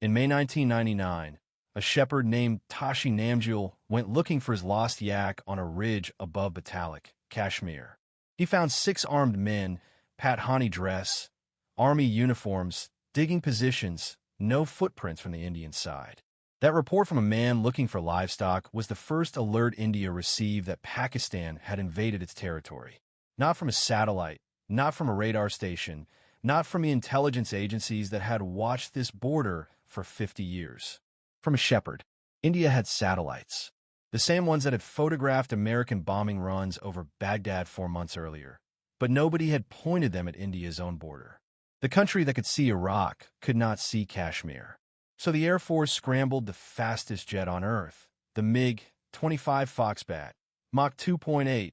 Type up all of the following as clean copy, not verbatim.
In May 1999, a shepherd named Tashi Namgyal went looking for his lost yak on a ridge above Batalik, Kashmir. He found 6 armed men, Pathani dress, army uniforms, digging positions, no footprints from the Indian side. That report from a man looking for livestock was the first alert India received that Pakistan had invaded its territory. Not from a satellite, not from a radar station, not from the intelligence agencies that had watched this border for 50 years. From a shepherd. India had satellites, the same ones that had photographed American bombing runs over Baghdad 4 months earlier. But nobody had pointed them at India's own border. The country that could see Iraq could not see Kashmir. So the Air Force scrambled the fastest jet on Earth, the MiG-25 Foxbat, Mach 2.8,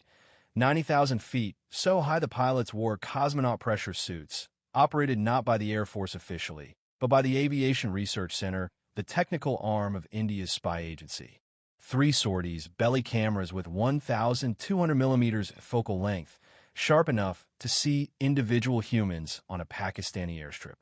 90,000 feet, so high the pilots wore cosmonaut pressure suits, operated not by the Air Force officially, but by the Aviation Research Center, the technical arm of India's spy agency. 3 sorties, belly cameras with 1,200 millimeters focal length, sharp enough to see individual humans on a Pakistani airstrip.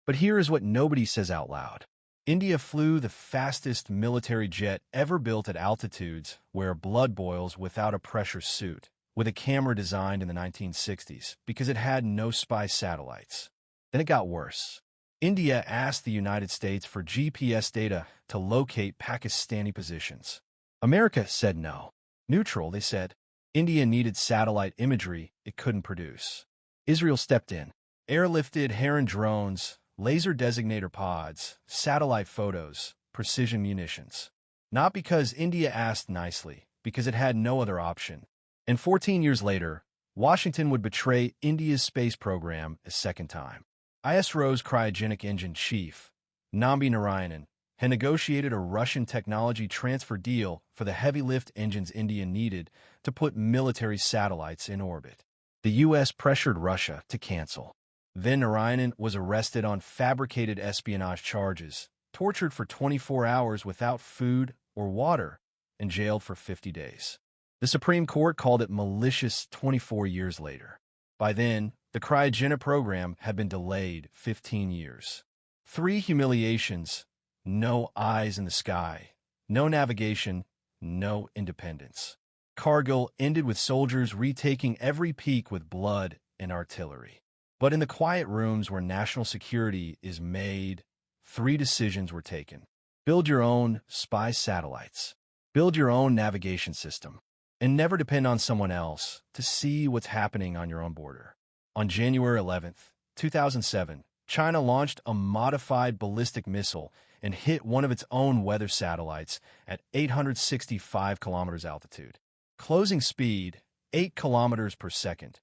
But here is what nobody says out loud. India flew the fastest military jet ever built at altitudes where blood boils without a pressure suit, with a camera designed in the 1960s because it had no spy satellites. Then it got worse. India asked the United States for GPS data to locate Pakistani positions. America said no. Neutral, they said. India needed satellite imagery it couldn't produce. Israel stepped in. Airlifted Heron drones, laser designator pods, satellite photos, precision munitions. Not because India asked nicely, because it had no other option. And 14 years later, Washington would betray India's space program a second time. ISRO's cryogenic engine chief, Nambi Narayanan, had negotiated a Russian technology transfer deal for the heavy-lift engines India needed to put military satellites in orbit. The U.S. pressured Russia to cancel. Then Narayanan was arrested on fabricated espionage charges, tortured for 24 hours without food or water, and jailed for 50 days. The Supreme Court called it malicious 24 years later. By then, the cryogenic program had been delayed 15 years. 3 humiliations, no eyes in the sky, no navigation, no independence. Kargil ended with soldiers retaking every peak with blood and artillery. But in the quiet rooms where national security is made, 3 decisions were taken. Build your own spy satellites. Build your own navigation system. And never depend on someone else to see what's happening on your own border. On January 11, 2007, China launched a modified ballistic missile and hit one of its own weather satellites at 865 kilometers altitude. Closing speed, 8 kilometers per second.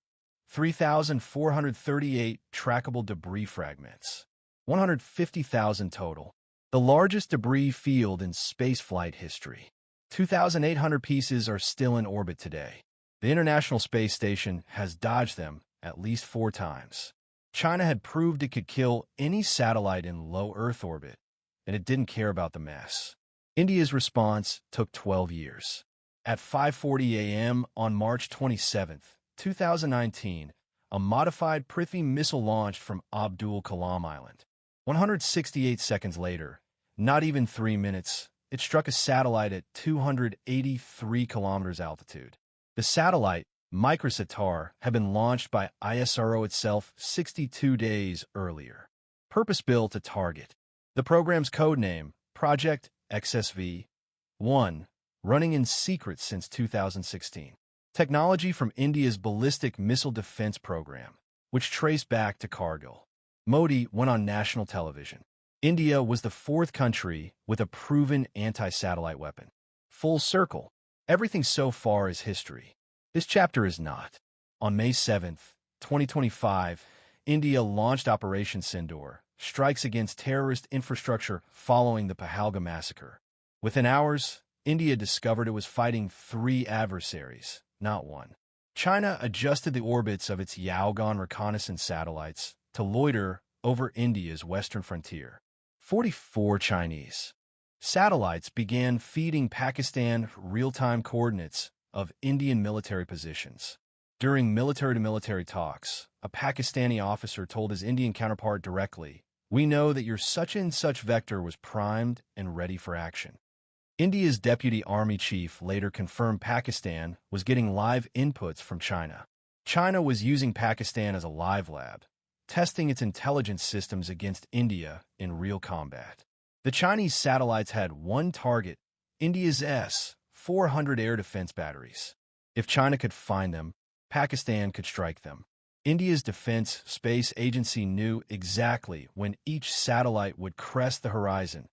3,438 trackable debris fragments. 150,000 total. The largest debris field in spaceflight history. 2,800 pieces are still in orbit today. The International Space Station has dodged them at least 4 times. China had proved it could kill any satellite in low Earth orbit, and it didn't care about the mess. India's response took 12 years. At 5:40 a.m. on March 27, 2019, a modified Prithvi missile launched from Abdul Kalam Island. 168 seconds later, not even 3 minutes, it struck a satellite at 283 kilometers altitude. The satellite, Microsatar, had been launched by ISRO itself 62 days earlier. Purpose-built to target. The program's codename, Project XSV-1, running in secret since 2016. Technology from India's ballistic missile defense program, which traced back to Kargil. Modi went on national television. India was the 4th country with a proven anti-satellite weapon. Full circle. Everything so far is history. This chapter is not. On May 7, 2025, India launched Operation Sindoor, strikes against terrorist infrastructure following the Pahalgam massacre. Within hours, India discovered it was fighting 3 adversaries, not 1. China adjusted the orbits of its Yaogan reconnaissance satellites to loiter over India's western frontier. 44 Chinese satellites began feeding Pakistan real-time coordinates of Indian military positions. During military-to-military talks, a Pakistani officer told his Indian counterpart directly, We know that your such-and-such vector was primed and ready for action. India's deputy army chief later confirmed Pakistan was getting live inputs from China. China was using Pakistan as a live lab, testing its intelligence systems against India in real combat. The Chinese satellites had one target, India's S-400 air defense batteries. If China could find them, Pakistan could strike them. India's Defense Space Agency knew exactly when each satellite would crest the horizon,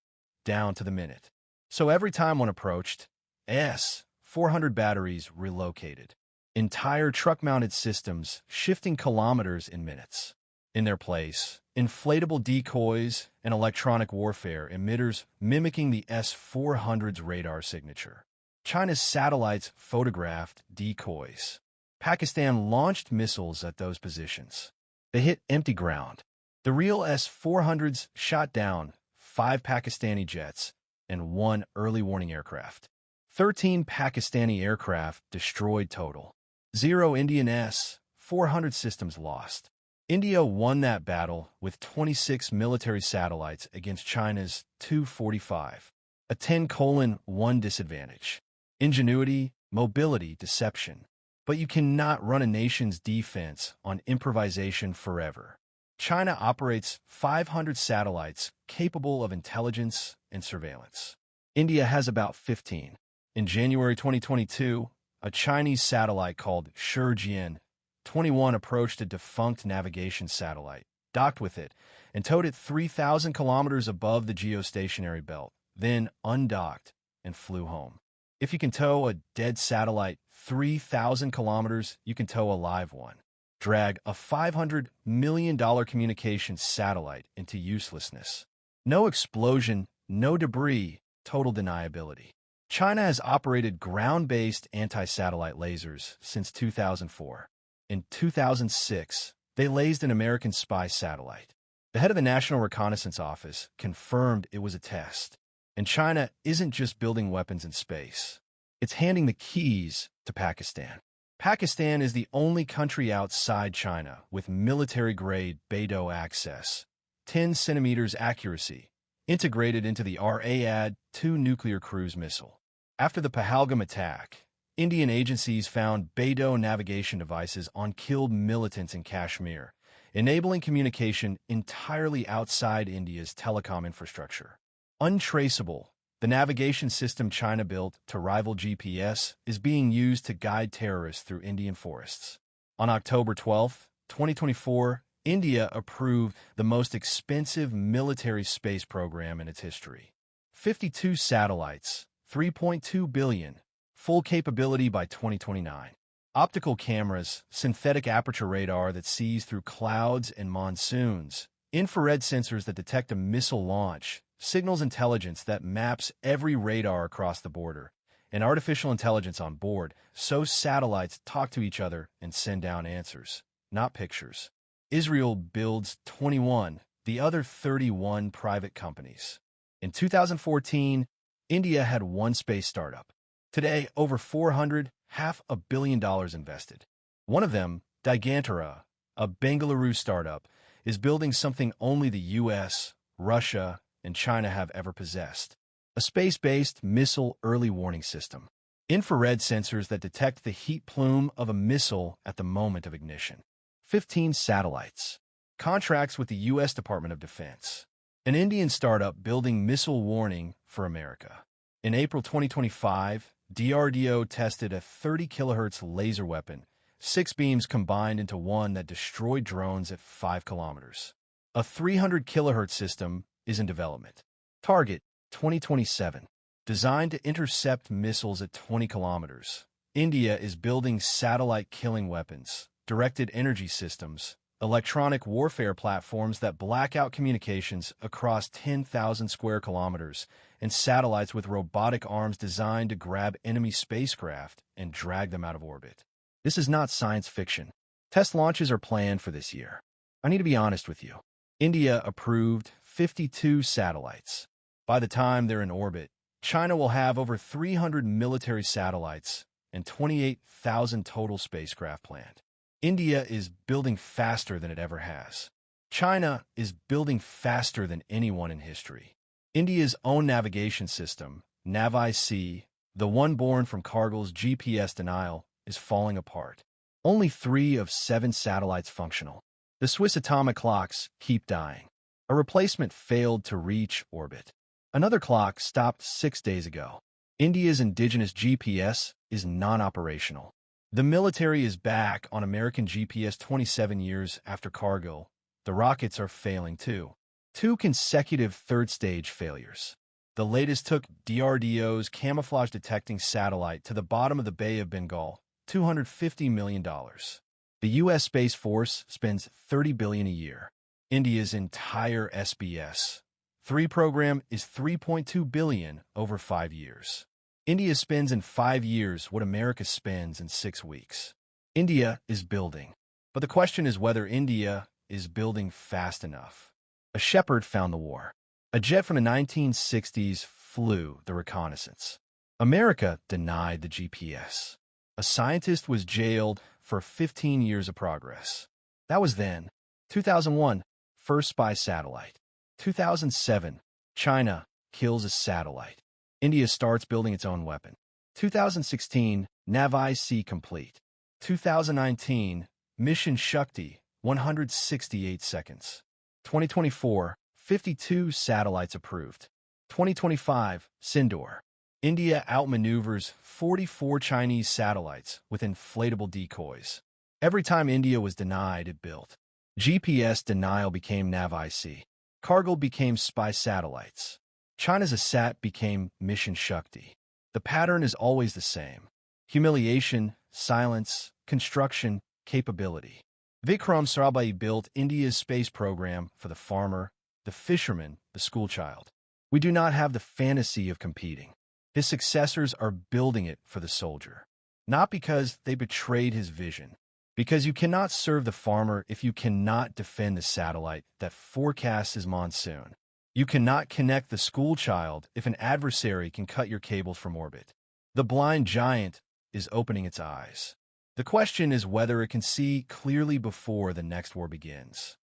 down to the minute. So every time one approached, S-400 batteries relocated. Entire truck-mounted systems shifting kilometers in minutes. In their place, inflatable decoys and electronic warfare emitters mimicking the S-400's radar signature. China's satellites photographed decoys. Pakistan launched missiles at those positions. They hit empty ground. The real S-400s shot down 5 Pakistani jets and 1 early warning aircraft. 13 Pakistani aircraft destroyed total. 0 Indian S-400 systems lost. India won that battle with 26 military satellites against China's 245. A 10:1 disadvantage. Ingenuity, mobility, deception. But you cannot run a nation's defense on improvisation forever. China operates 500 satellites capable of intelligence and surveillance. India has about 15. In January 2022, a Chinese satellite called Shenzhen-21 approached a defunct navigation satellite, docked with it, and towed it 3,000 kilometers above the geostationary belt, then undocked and flew home. If you can tow a dead satellite 3,000 kilometers, you can tow a live one. Drag a $500 million communications satellite into uselessness. No explosion, no debris, total deniability. China has operated ground-based anti-satellite lasers since 2004. In 2006, they lased an American spy satellite. The head of the National Reconnaissance Office confirmed it was a test. And China isn't just building weapons in space. It's handing the keys to Pakistan. Pakistan is the only country outside China with military-grade Beidou access, 10 centimeters accuracy, integrated into the ASAT-2 nuclear cruise missile. After the Pahalgam attack, Indian agencies found Beidou navigation devices on killed militants in Kashmir, enabling communication entirely outside India's telecom infrastructure. Untraceable, the navigation system China built to rival GPS is being used to guide terrorists through Indian forests. On October 12, 2024, India approved the most expensive military space program in its history. 52 satellites, $3.2 billion, full capability by 2029. Optical cameras, synthetic aperture radar that sees through clouds and monsoons, infrared sensors that detect a missile launch, signals intelligence that maps every radar across the border, and artificial intelligence on board, so satellites talk to each other and send down answers, not pictures. Israel builds 21, the other 31 private companies. In 2014, India had 1 space startup. Today, over 400, $500 million invested. One of them, Digantara, a Bengaluru startup, is building something only the US, Russia, and China have ever possessed. A space-based missile early warning system. Infrared sensors that detect the heat plume of a missile at the moment of ignition. 15 satellites. Contracts with the U.S. Department of Defense. An Indian startup building missile warning for America. In April 2025, DRDO tested a 30 kHz laser weapon, 6 beams combined into one that destroyed drones at 5 kilometers. A 300 kHz system is in development. Target, 2027. Designed to intercept missiles at 20 kilometers. India is building satellite killing weapons, directed energy systems, electronic warfare platforms that black out communications across 10,000 square kilometers, and satellites with robotic arms designed to grab enemy spacecraft and drag them out of orbit. This is not science fiction. Test launches are planned for this year. I need to be honest with you. India approved 52 satellites. By the time they're in orbit, China will have over 300 military satellites and 28,000 total spacecraft planned. India is building faster than it ever has. China is building faster than anyone in history. India's own navigation system, NavIC, the one born from Kargil's GPS denial, is falling apart. Only 3 of 7 satellites functional. The Swiss atomic clocks keep dying. A replacement failed to reach orbit. Another clock stopped 6 days ago. India's indigenous GPS is non-operational. The military is back on American GPS 27 years after Kargil. The rockets are failing too. 2 consecutive third-stage failures. The latest took DRDO's camouflage-detecting satellite to the bottom of the Bay of Bengal, $250 million. The U.S. Space Force spends $30 billion a year. India's entire SBS-3 program is $3.2 billion over 5 years. India spends in 5 years what America spends in 6 weeks. India is building. But the question is whether India is building fast enough. A shepherd found the war. A jet from the 1960s flew the reconnaissance. America denied the GPS. A scientist was jailed for 15 years of progress. That was then. 2001, first spy satellite. 2007, China kills a satellite. India starts building its own weapon. 2016, NavIC complete. 2019, Mission Shakti, 168 seconds. 2024, 52 satellites approved. 2025, Sindoor. India outmaneuvers 44 Chinese satellites with inflatable decoys. Every time India was denied, it built. GPS denial became NavIC. Kargil became spy satellites. China's ASAT became Mission Shakti. The pattern is always the same. Humiliation, silence, construction, capability. Vikram Sarabhai built India's space program for the farmer, the fisherman, the schoolchild. We do not have the fantasy of competing. His successors are building it for the soldier. Not because they betrayed his vision. Because you cannot serve the farmer if you cannot defend the satellite that forecasts his monsoon. You cannot connect the schoolchild if an adversary can cut your cables from orbit. The blind giant is opening its eyes. The question is whether it can see clearly before the next war begins.